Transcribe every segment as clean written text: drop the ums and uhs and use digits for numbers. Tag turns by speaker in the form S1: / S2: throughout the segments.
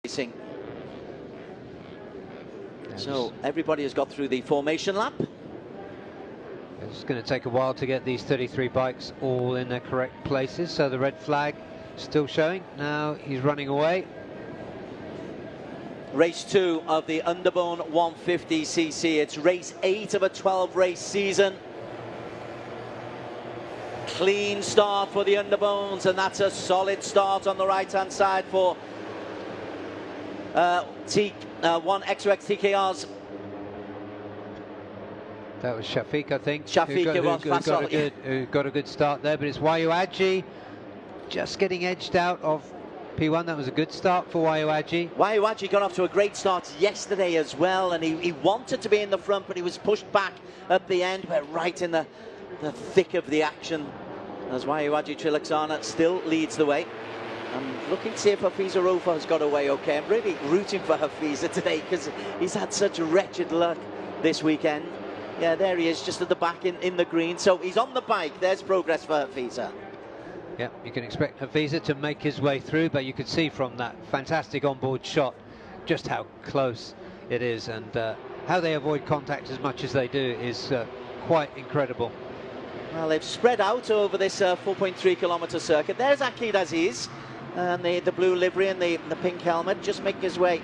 S1: Racing. So everybody has got through the formation lap.
S2: It's going to take a while to get these 33 bikes all in their correct places. So the red flag still showing. Now he's running away.
S1: Race 2 of the Underbone 150cc. It's race 8 of a 12 race season. Clean start for the Underbones, and that's a solid start on the right hand side for 1XOX TKR's.
S2: That was Shafiq, I think.
S1: Shafiq,
S2: who got a good start there, but it's Wayuaji just getting edged out of P1. That was a good start for Wayuaji.
S1: Wayuaji got off to a great start yesterday as well, and he wanted to be in the front, but he was pushed back at the end, but right in the thick of the action as Wayuaji Trilaksana still leads the way. I'm looking to see if Hafiza Rofa has got away okay. I'm really rooting for Hafiza today because he's had such wretched luck this weekend. Yeah, there he is, just at the back in the green. So he's on the bike. There's progress for Hafiza.
S2: Yeah, you can expect Hafiza to make his way through, but you could see from that fantastic onboard shot just how close it is, and how they avoid contact as much as they do is quite incredible.
S1: Well, they've spread out over this 4.3 kilometer circuit. There's Akid Aziz, and the blue livery and the pink helmet, just making his way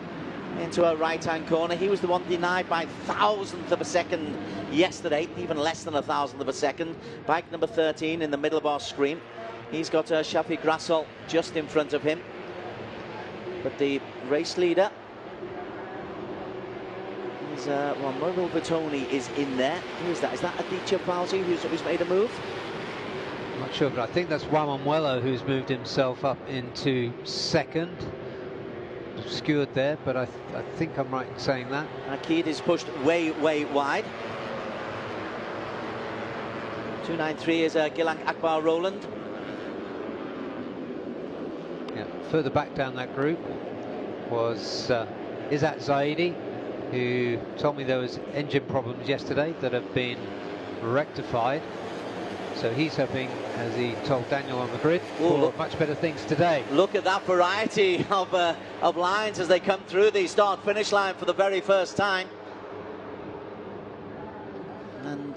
S1: into a right-hand corner. He was the one denied by thousandth of a second yesterday, even less than a thousandth of a second. Bike number 13 in the middle of our screen. He's got Shafiq Rassol just in front of him. But the race leader is, well, Mobile Bertoni is in there. Who is that? Is that Aditya Fauzi who's made a move?
S2: I'm not sure, but I think that's Wamamuelo who's moved himself up into second. Obscured there, but I think I'm right in saying that.
S1: Akid is pushed way wide. 293 is Gilang Akbar Roland.
S2: Yeah, further back down that group was Izzat Zaidi, who told me there was engine problems yesterday that have been rectified. So he's hoping, as he told Daniel on the grid, for much better things today.
S1: Look at that variety of lines as they come through the start-finish line for the very first time. And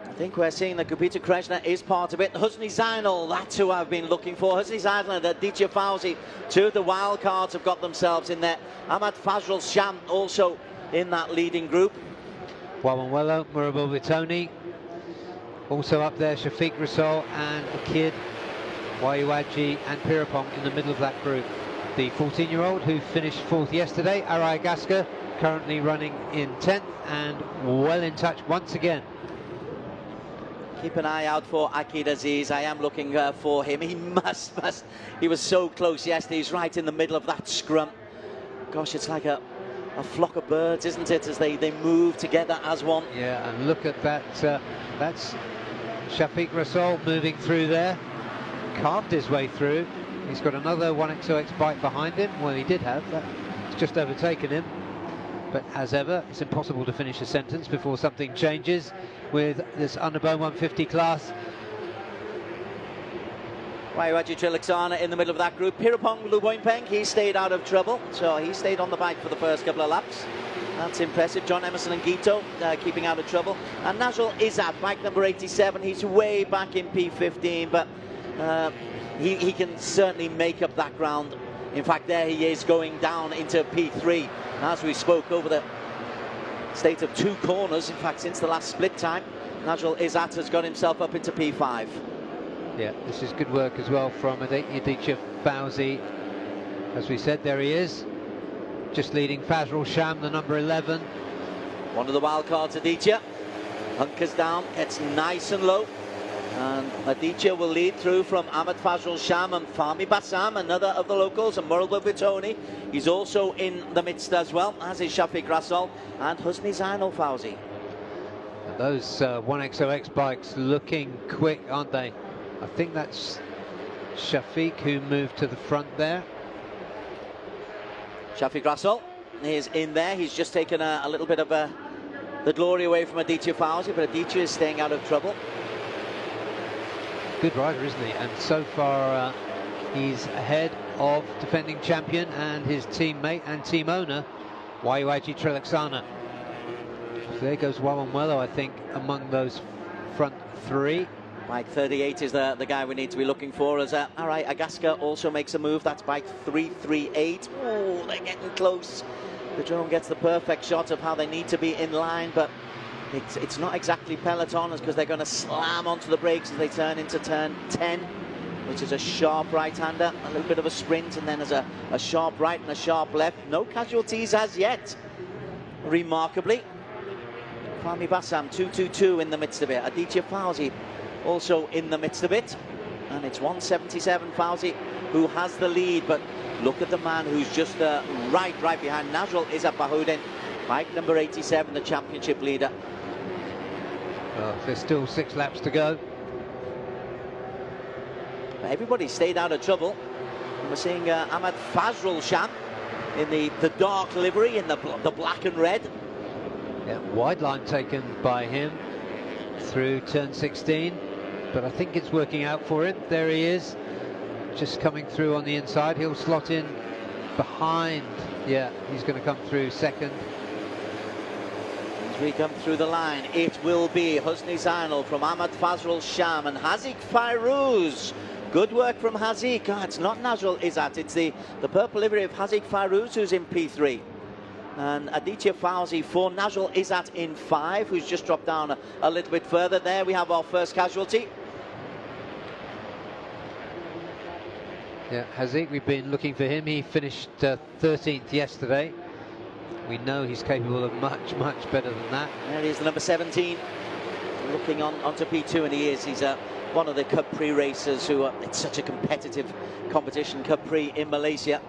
S1: I think we're seeing that Gupita Krishna is part of it. Husni Zainal, that's who I've been looking for. Husni Zainal and Aditya Fauzi, two of the wild cards have got themselves in there. Ahmad Fazrul Sham also in that leading group.
S2: Wamamuelo, Murabul Vitoni. Also up there, Shafiq Rassol and Akid, Wayuaji and Pirapong in the middle of that group. The 14-year-old who finished 4th yesterday, Arai Agaska, currently running in 10th and well in touch once again.
S1: Keep an eye out for Akid Aziz. I am looking for him. He must. He was so close yesterday. He's right in the middle of that scrum. Gosh, it's like a flock of birds, isn't it, as they move together as one.
S2: Yeah, and look at that. That's Shafiq Rassol moving through there, carved his way through. He's got another 1XOX bike behind him. Well, he did have that. It's just overtaken him. But as ever, it's impossible to finish a sentence before something changes with this Underbone 150 class.
S1: Wayuaji Trilaksana in the middle of that group. Pirapong Luboinpeng, he stayed out of trouble, so he stayed on the bike for the first couple of laps. That's impressive. John Emerson and Gito keeping out of trouble. And Najul Izzat, bike number 87, he's way back in P15, but he can certainly make up that ground. In fact, there he is going down into P3. And as we spoke over the state of two corners, in fact, since the last split time, Najul Izzat has got himself up into P5.
S2: Yeah, this is good work as well from Aditya Fauzi. As we said, there he is, just leading Fazrul Sham, the number 11.
S1: One of the wild cards, Aditya, hunkers down, gets nice and low. And Aditya will lead through from Ahmed Fazrul Sham and Fahmi Bassam, another of the locals, and Murabul Vitoni. He's also in the midst as well, as is Shafiq Rassol and Husni Zainal Fauzi.
S2: And those 1XOX bikes looking quick, aren't they? I think that's Shafiq who moved to the front there.
S1: Shafiq Rassol is in there. He's just taken a little bit of the glory away from Aditya Fauzi, but Aditya is staying out of trouble.
S2: Good rider, isn't he? And so far he's ahead of defending champion and his teammate and team owner, Trilaksana. So there goes Wawanwelo, I think, among those front three.
S1: Bike 38 is the guy we need to be looking for, as Arai Agaska also makes a move. That's bike 338. Oh, they're getting close. The drone gets the perfect shot of how they need to be in line, but it's not exactly peloton, because they're going to slam onto the brakes as they turn into turn 10, which is a sharp right-hander, a little bit of a sprint, and then there's a sharp right and a sharp left. No casualties as yet, remarkably. Fahmi Bassam, 222 in the midst of it. Aditya Fauzi also in the midst of it. And it's 177 Fauzi who has the lead, but look at the man who's just right behind Nazrul Izzat Bahudin, bike number 87, the championship leader.
S2: Well, there's still 6 laps to go.
S1: Everybody stayed out of trouble. And we're seeing Ahmad Fazrul Sham in the dark livery, in the black and red.
S2: Yeah, wide line taken by him through turn 16, but I think it's working out for him. There he is, just coming through on the inside. He'll slot in behind. Yeah, he's going to come through second.
S1: As we come through the line, it will be Husni Zainal from Ahmad Fazrul Sham and Haziq Fairuz. Good work from Haziq. Oh, it's not Nazrul Izzat, it's the purple livery of Haziq Fairuz who's in P3. And Aditya Fauzi for Nazrul Izzat in 5, who's just dropped down a little bit further. There we have our first casualty.
S2: Yeah, Haziq, we've been looking for him. He finished 13th yesterday. We know he's capable of much better than that.
S1: There he is, the number 17, looking onto P2, and he is. He's one of the Capri racers who it's such a competitive competition, Capri in Malaysia.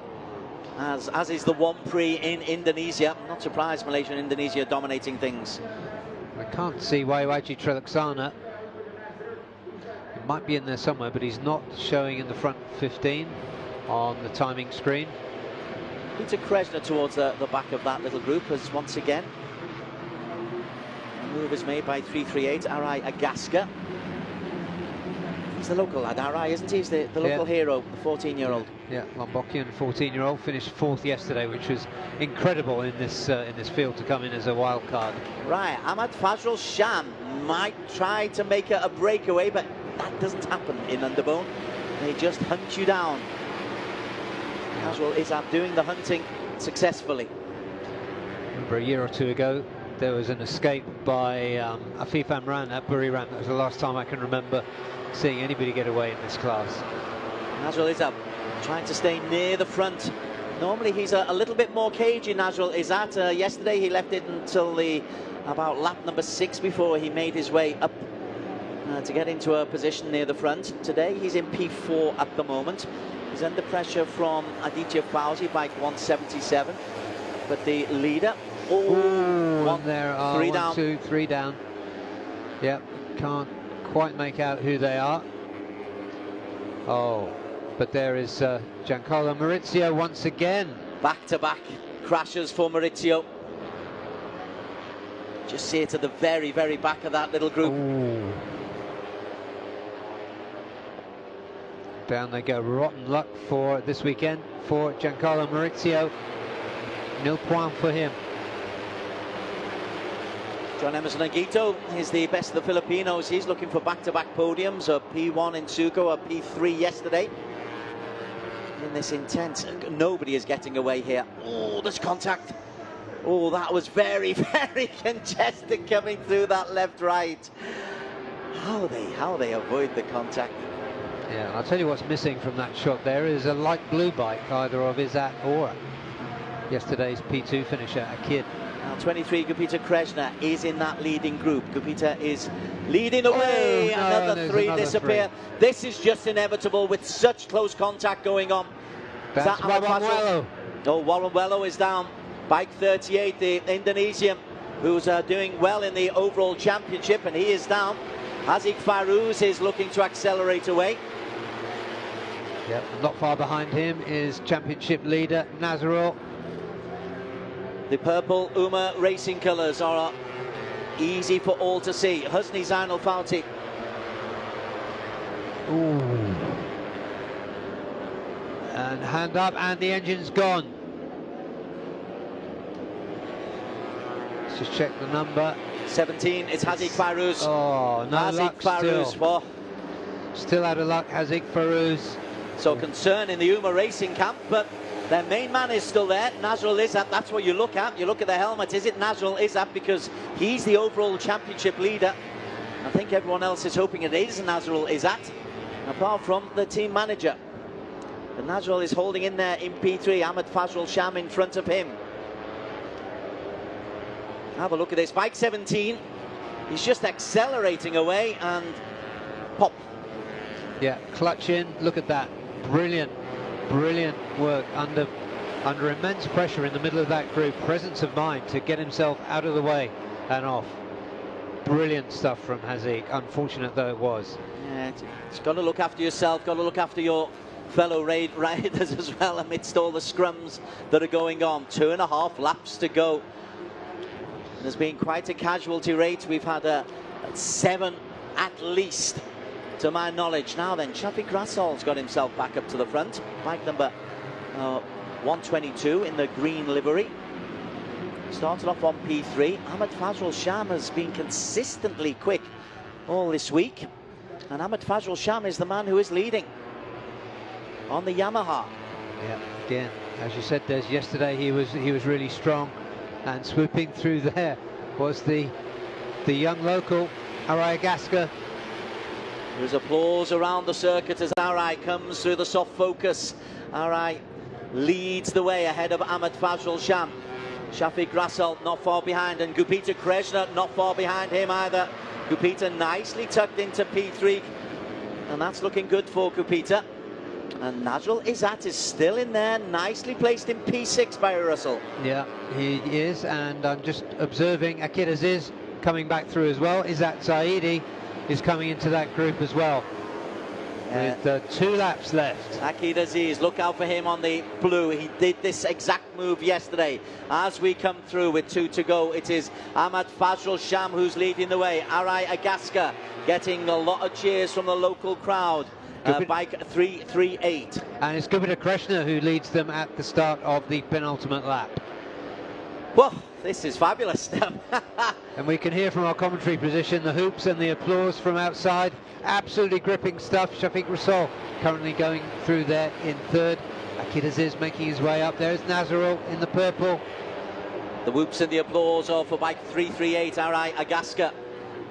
S1: As is the One Prix in Indonesia. I'm not surprised Malaysia and Indonesia are dominating things.
S2: I can't see Trilaksana. He might be in there somewhere, but he's not showing in the front 15 on the timing screen.
S1: Peter Kresna towards the back of that little group, as once again a move is made by 338, Arai Agaska. He's the local lad, Arai, isn't he? He's the local hero, the 14-year-old.
S2: Yeah, Lombokian 14-year-old, finished 4th yesterday, which was incredible in this field to come in as a wild card.
S1: Right, Ahmad Fazrul Sham might try to make a breakaway, but that doesn't happen in Underbone. They just hunt you down. Nazrul Izzat doing the hunting successfully.
S2: Remember a year or two ago, there was an escape by Afif Amran at Buriram. That was the last time I can remember seeing anybody get away in this class.
S1: Nazrul Izzat trying to stay near the front. Normally he's a little bit more cagey, Nazrul Izzat. Yesterday he left it until about lap number 6 before he made his way up to get into a position near the front. Today he's in P4 at the moment. He's under pressure from Aditya Fauzi, bike 177. But the leader,
S2: there are 3 down. 1, 2, 3 down. Yep, can't quite make out who they are. Oh, but there is Giancarlo Maurizio once again.
S1: Back-to-back crashes for Maurizio. Just see it at the very back of that little group.
S2: Ooh. Down they go. Rotten luck for this weekend for Giancarlo Maurizio. No point for him.
S1: John Emerson Aguito is the best of the Filipinos. He's looking for back-to-back podiums, a P1 in Suco, a P3 yesterday. In this intense, nobody is getting away here. Oh, there's contact. Oh, that was very congested coming through that left-right. How they avoid the contact.
S2: Yeah, I'll tell you what's missing from that shot there is a light blue bike, either of Izzat or yesterday's P2 finisher, a kid.
S1: Now 23, Gupita Kresna is in that leading group. Gupita is leading away.
S2: Oh, no,
S1: another 3 disappear. 3. This is just inevitable with such close contact going on.
S2: That's Wawanwelo.
S1: Oh, Wawanwelo is down. Bike 38, the Indonesian, who's doing well in the overall championship, and he is down. Haziq Fairuz is looking to accelerate away.
S2: Yep, not far behind him is championship leader Nazrul.
S1: The purple UMA racing colours are easy for all to see. Husni Zainal Fauti.
S2: And hand up, and the engine's gone. Let's just check the number.
S1: 17, it's Haziq Farouz.
S2: Oh, no
S1: Haziq
S2: luck
S1: Farouz.
S2: still. Still out of luck, Haziq Farouz.
S1: So concern in the UMA racing camp, but their main man is still there, Nazrul Izzat. That's what you look at. You look at the helmet. Is it Nazrul Izzat? Because he's the overall championship leader. I think everyone else is hoping it is Nazrul Izzat, apart from the team manager. But Nazrul is holding in there in P3. Ahmed Fazrul Sham in front of him. Have a look at this. Bike 17. He's just accelerating away and pop.
S2: Yeah, clutch in. Look at that. Brilliant, brilliant work under immense pressure in the middle of that group. Presence of mind to get himself out of the way and off. Brilliant stuff from Haziq. Unfortunate though it was.
S1: Yeah, it's got to look after yourself. Got to look after your fellow riders as well amidst all the scrums that are going on. 2.5 laps to go. There's been quite a casualty rate. We've had 7 at least, to my knowledge. Now then, Shafiq Rassol's got himself back up to the front. Bike number 122 in the green livery. Started off on P3. Ahmed Fazrul Sham has been consistently quick all this week. And Ahmed Fazrul Sham is the man who is leading on the Yamaha.
S2: Yeah, again, as you said, Des, yesterday he was really strong. And swooping through there was the young local, Arai Agaska.
S1: There's applause around the circuit as Arai comes through the soft focus. Arai leads the way ahead of Ahmed Fazrul Sham. Shafiq Rassol not far behind, and Gupita Krishna not far behind him either. Gupita nicely tucked into P3, and that's looking good for Gupita. And Nazrul Izzat is still in there, nicely placed in P6 by Russell.
S2: Yeah, he is, and I'm just observing Akid Aziz coming back through as well. Izzat Zaidi is coming into that group as well. With 2 laps left.
S1: Akid Aziz, look out for him on the blue. He did this exact move yesterday. As we come through with 2 to go, it is Ahmed Fazrul Sham who's leading the way. Arai Agaska getting a lot of cheers from the local crowd. Bike 338.
S2: And it's Gupita Krishna who leads them at the start of the penultimate lap.
S1: Well, this is fabulous.
S2: And we can hear from our commentary position the hoops and the applause from outside. Absolutely gripping stuff. Shafiq Rassol currently going through there in 3rd. Akid Aziz making his way up. There's Nazrul in the purple.
S1: The whoops and the applause are for bike 338, Arai Agaska.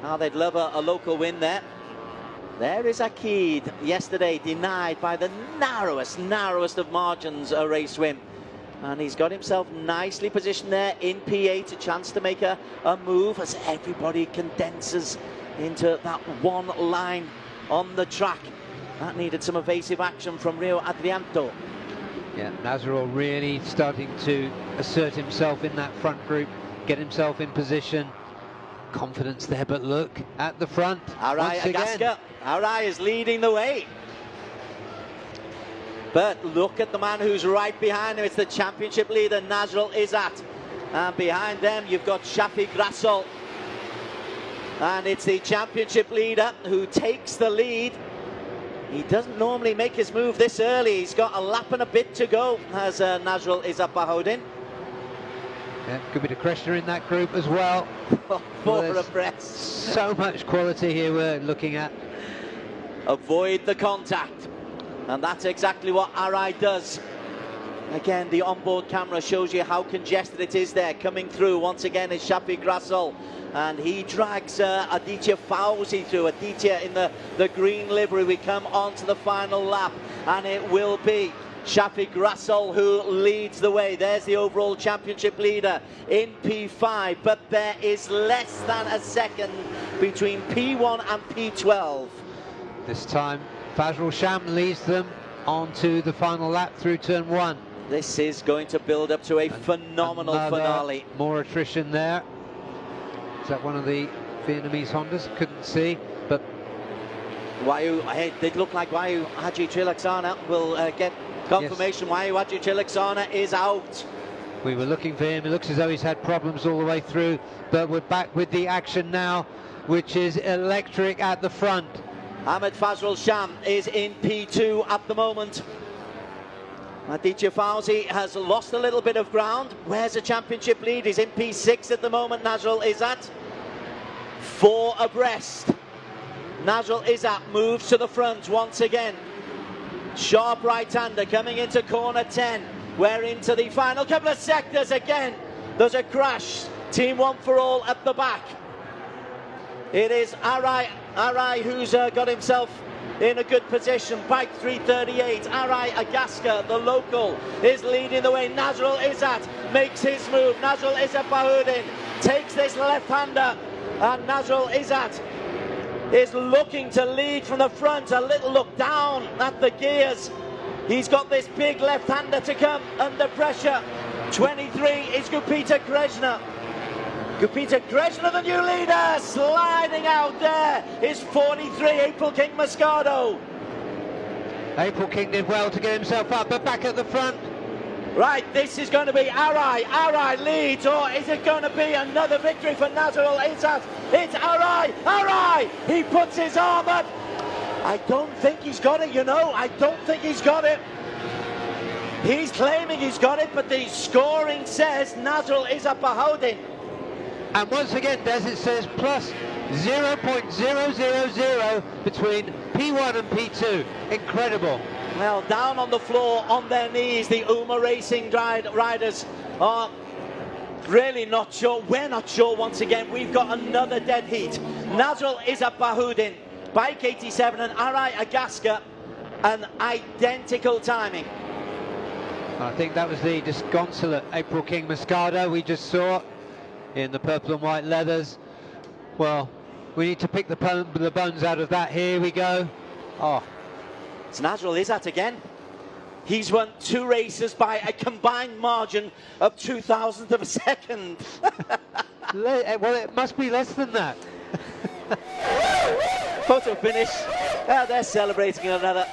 S1: Now they'd love a local win there. There is Akid, yesterday denied by the narrowest of margins a race win. And he's got himself nicely positioned there in P8, a chance to make a move as everybody condenses into that one line on the track. That needed some evasive action from Rio Adrianto.
S2: Yeah, Nazrul really starting to assert himself in that front group, get himself in position. Confidence there, but look at the front.
S1: Arai Agaska. Arai is leading the way. But look at the man who's right behind him. It's the championship leader, Nazrul Izzat. And behind them, you've got Shafiq Rassol. And it's the championship leader who takes the lead. He doesn't normally make his move this early. He's got a lap and a bit to go, has Nazrul Izzat Bahodin.
S2: Yeah, could be the Krishna in that group as well.
S1: For a breath.
S2: So much quality here we're looking at.
S1: Avoid the contact. And that's exactly what Arai does. Again, the onboard camera shows you how congested it is there. Coming through once again is Shafiq Rassol. And he drags Aditya Fauzi through. Aditya in the green livery. We come on to the final lap. And it will be Shafiq Rassol who leads the way. There's the overall championship leader in P5, but there is less than a second between P1 and P12.
S2: This time Fazrul Sham leads them onto the final lap through turn 1.
S1: This is going to build up to a phenomenal finale.
S2: More attrition there. Is that one of the Vietnamese Hondas? Couldn't see, but
S1: Wayu, it looked like Wayu Haji Trilaksana will get confirmation. Yes. Wayu Haji Trilaksana is out.
S2: We were looking for him. It looks as though he's had problems all the way through, but we're back with the action now, which is electric at the front.
S1: Ahmed Fazrul Sham is in P2 at the moment. Aditya Fauzi has lost a little bit of ground. Where's the championship lead? He's in P6 at the moment. Najrul Izzat, 4 abreast. Najrul Izzat moves to the front once again. Sharp right-hander coming into corner 10. We're into the final couple of sectors again. There's a crash. Team One for All at the back. It is Arai who's got himself in a good position. Bike 338. Arai Agaska, the local, is leading the way. Najrul Izzat makes his move. Najrul Izzat Bahudin takes this left-hander, and Najrul Izzat is looking to lead from the front. A little look down at the gears. He's got this big left-hander to come under pressure. 23 is Gupita Krishna. Gupita Krishna, the new leader, sliding out there is 43, April King Moscato.
S2: April King did well to get himself up, but back at the front.
S1: Right, this is going to be Arai. Arai leads, or is it going to be another victory for Najrul Izzat? It's Arai. Arai! He puts his arm up. I don't think he's got it, you know. I don't think he's got it. He's claiming he's got it, but the scoring says Najrul Izzat Bahudin.
S2: And once again, Des, it says plus 0.000 between P1 and P2. Incredible.
S1: Well, down on the floor, on their knees, the UMA Racing riders are really not sure. We're not sure once again. We've got another dead heat. Najrul Izzat Bahudin, bike 87, and Arai Agaska, an identical timing.
S2: I think that was the disconsolate April King Moscato we just saw in the purple and white leathers. Well, we need to pick the bones out of that. Here we go. Oh,
S1: it's Najrul Izzat again. He's won 2 races by a combined margin of 0.02 of a second.
S2: Well, it must be less than that.
S1: Photo finish. They're celebrating another.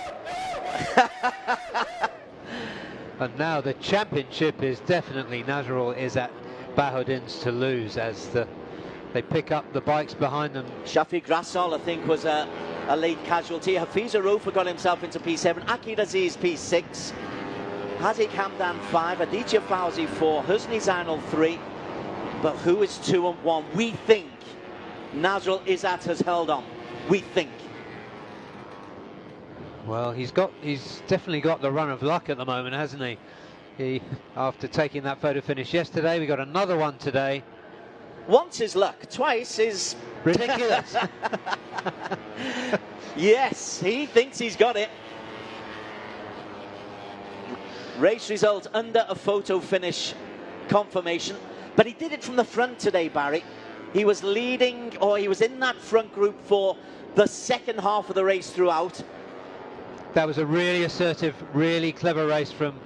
S2: And now the championship is definitely Najrul Izzat Bahudin's to lose, as they pick up the bikes behind them.
S1: Shafiq Rassol, I think, was a late casualty. Hafiza Rufa got himself into P7. Akid Aziz P6. Hazik Hamdan 5. Aditya Fauzi 4. Husni Zainal 3. But who is 2 and 1? We think Najrul Izzat has held on. We think.
S2: Well, he's definitely got the run of luck at the moment, hasn't he? After taking that photo finish yesterday, we got another one today.
S1: Once is luck, twice is
S2: ridiculous.
S1: Yes, he thinks he's got it. Race result under a photo finish confirmation, but he did it from the front today, Barry. He was leading, or he was in that front group for the second half of the race throughout.
S2: That was a really assertive, really clever race from